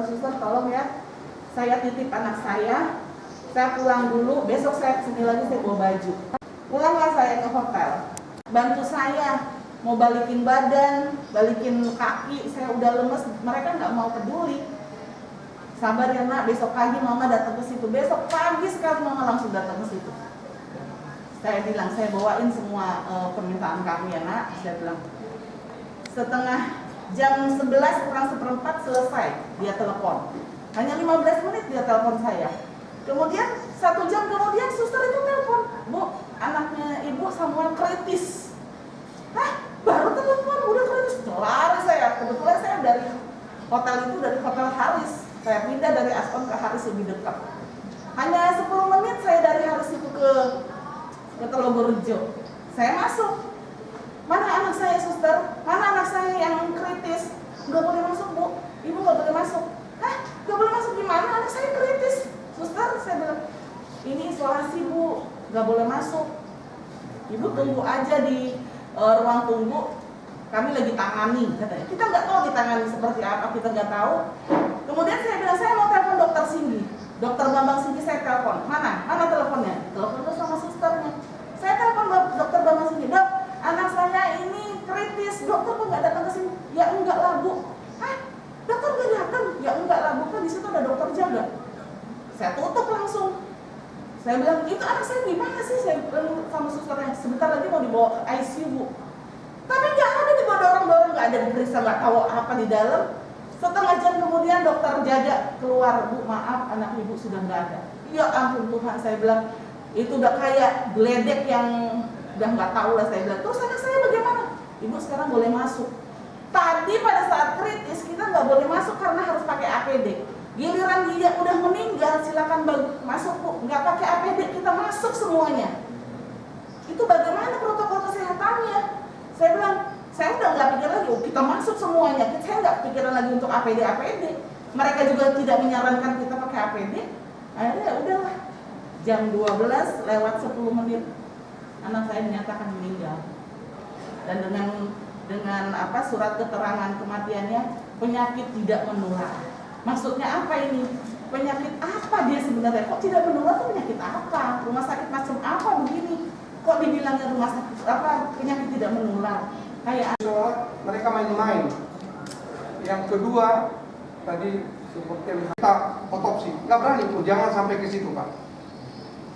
Suster tolong ya, saya titip anak saya pulang dulu, besok saya kesini lagi saya bawa baju. Pulanglah saya ke hotel, bantu saya mau balikin badan, balikin kaki, saya udah lemes, mereka nggak mau peduli. Sabar ya nak, besok pagi mama datang ke situ, besok pagi sekali mama langsung datang ke situ. Saya bilang, saya bawain semua permintaan kami ya nak, saya bilang. Setengah jam 11 kurang seperempat selesai dia telepon. Hanya 15 menit dia telepon saya. Kemudian 1 jam kemudian suster itu telepon, Bu, anaknya ibu Samuel kritis. Hah? Baru telepon udah kritis. Lari saya. Kebetulan saya dari hotel itu, dari hotel Haris. Saya pindah dari Aspon ke Haris lebih dekat. Hanya 10 menit saya dari Haris itu ke Telogorejo. Saya masuk. Mana anak saya suster? Mana anak saya yang kritis? Nggak boleh masuk Bu, ibu nggak boleh masuk. Hah? Nggak boleh masuk gimana? Anak saya kritis. Suster, saya bilang, ini isolasi Bu, nggak boleh masuk. Ibu tunggu aja di ruang tunggu, kami lagi tangani katanya. Kita nggak tahu ditangani seperti apa, kita nggak tahu. Kemudian saya bilang, saya mau telepon dokter Singgi. Dokter Bambang Singgi saya telepon. Mana teleponnya? Telepon sama susternya. Saya telepon dokter Bambang Singgi. Dok, anak saya ini kritis, dokter kok nggak datang ke sini? Ya enggak lah Bu. Hah? Dokter nggak datang? Ya enggak lah Bu, kan di situ ada dokter jaga. Saya tutup langsung. Saya bilang, itu anak saya gimana sih? Saya bilang sama susternya, sebentar lagi mau dibawa ke ICU Bu. Tapi nggak ada, dibawa dorong-dorong, nggak ada diperiksa, nggak tahu apa di dalam. Setengah jam kemudian dokter jaga keluar, Bu maaf anak ibu sudah nggak ada. Ya ampun Tuhan, saya bilang itu udah kayak geledek yang udah nggak tahu lah, saya bilang. Terus anak saya bagaimana? Ibu sekarang boleh masuk. Tadi pada saat kritis kita nggak boleh masuk karena harus pakai APD. Giliran dia udah meninggal silakan masuk Bu, nggak pakai APD kita masuk semuanya. Itu bagaimana protokol kesehatannya? Saya bilang, saya udah nggak pikir lagi, kita masuk semuanya. Saya nggak pikiran lagi untuk APD. Mereka juga tidak menyarankan kita pakai APD. Akhirnya ya udahlah. Jam 12 lewat 10 menit anak saya dinyatakan meninggal. Dan dengan surat keterangan kematiannya, penyakit tidak menular. Maksudnya apa ini? Penyakit apa dia sebenarnya? Kok tidak menular itu penyakit apa? Rumah sakit macam apa begini? Kok dibilangnya rumah sakit penyakit tidak menular? Kayak mereka main-main. Yang kedua tadi seperti yang kita otopsi, nggak berani tuh, jangan sampai ke situ Pak.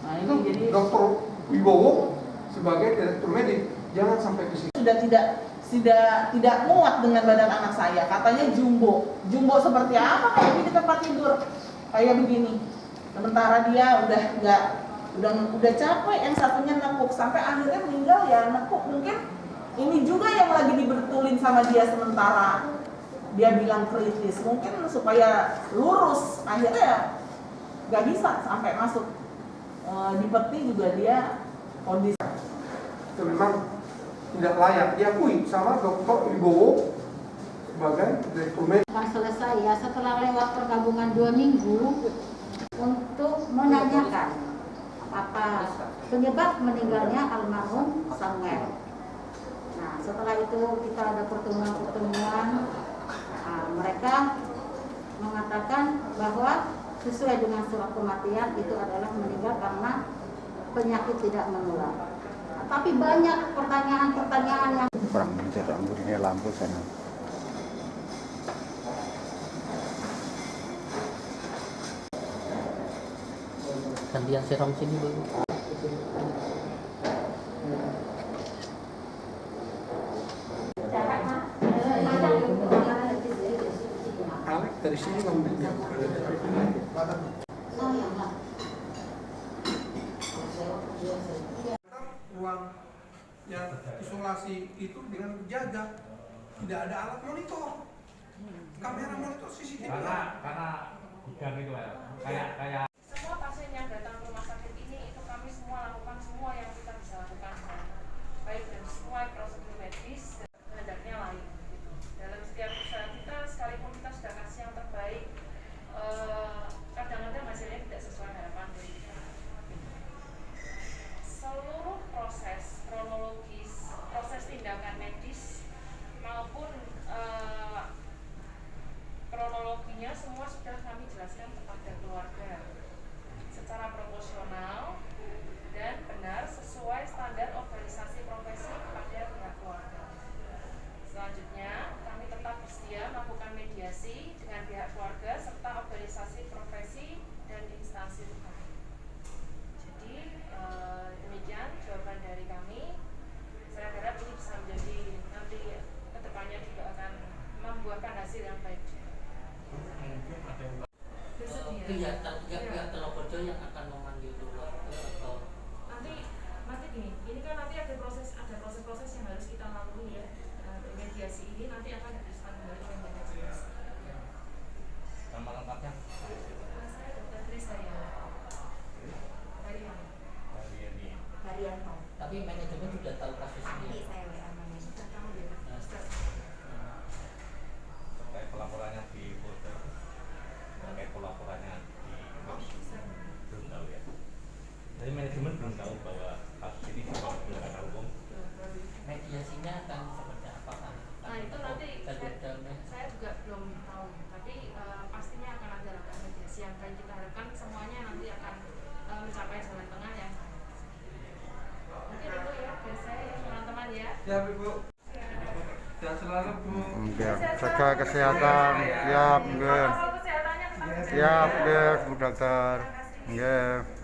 Nah, ini jadi Dokter Wibowo sebagai direktur medik jangan sampai ke situ. Sudah tidak muat dengan badan anak saya. Katanya jumbo seperti apa kayak di tempat tidur kayak begini. Sementara dia udah capek, yang satunya nekuk sampai akhirnya meninggal ya nekuk. Mungkin ini juga yang lagi dibetulin sama dia sementara dia bilang kritis, mungkin supaya lurus akhirnya nggak bisa sampai masuk di peti juga dia kondisi. Itu memang tidak layak diakui sama Dr. Wibowo sebagai direktur medik. Akan selesai ya setelah lewat pergabungan 2 minggu untuk menanyakan apa penyebab meninggalnya almarhum Samuel. Nah setelah itu kita ada pertemuan, mereka mengatakan bahwa sesuai dengan surat kematian itu adalah meninggal karena penyakit tidak menular. Tapi banyak pertanyaan-pertanyaan yang kurang mencet lampunya lampu sana. Gantian serong sini Bu. Alek dari sini ngambilnya. Ruang yang isolasi itu dengan jaga, tidak ada alat monitor, kamera monitor CCTV. Karena bukan itu ya, kayak semua pasien yang datang ke rumah sakit ini itu kami semua lakukan semua yang kita bisa lakukan, baik dari semua prosedur medis dan hendaknya lain. Dalam setiap usaha kita, sekalipun kita sudah kasih yang terbaik, kadang-kadang hasilnya tidak sesuai harapan dari kita. Seluruh proses kronologis, proses tindakan medis maupun kronologinya semua sudah kami jelaskan kepada keluarga secara proporsional dan benar sesuai standar organisasi profesi kepada pihak keluarga. Selanjutnya, kami tetap bersedia melakukan mediasi dengan pihak keluarga serta organisasi profesi dan instansi terkait. Jadi demikian jawaban dari kami. Saya harap ini bisa menjadi nanti kedepannya juga akan membuahkan hasil yang baik. Pihak Telokojo yang akan memanggil keluarga atau Nanti gini, ini kan nanti ada proses-proses yang harus kita lalui ya. Mediasi ini nanti akan diputuskan kembali oleh manajemen. Nama lengkapnya Saya Dr. Trisaya Haryanto. tapi manajemen sudah tahu kasus ini. Sudah tahu ya. terkait pelaporannya di Polda, terkait pelaporannya di belum tahu ya. Jadi manajemen belum tahu bahwa kasus ini dibawa ke ranah hukum. Mediasinya akan seperti apa kan? Nah itu nanti saya juga belum tahu, tapi pastinya akan ada langkah mediasi yang akan kita harapkan semuanya nanti akan mencapai jalan tengah yang mungkin itu ya dari saya ya teman-teman ya. Siap Ibu. Sehat selalu Bu. Jaga kesehatan. Siap, nggih. Protokol kesehatannya tetap Siap, nggih, Bu Dokter. Nggih.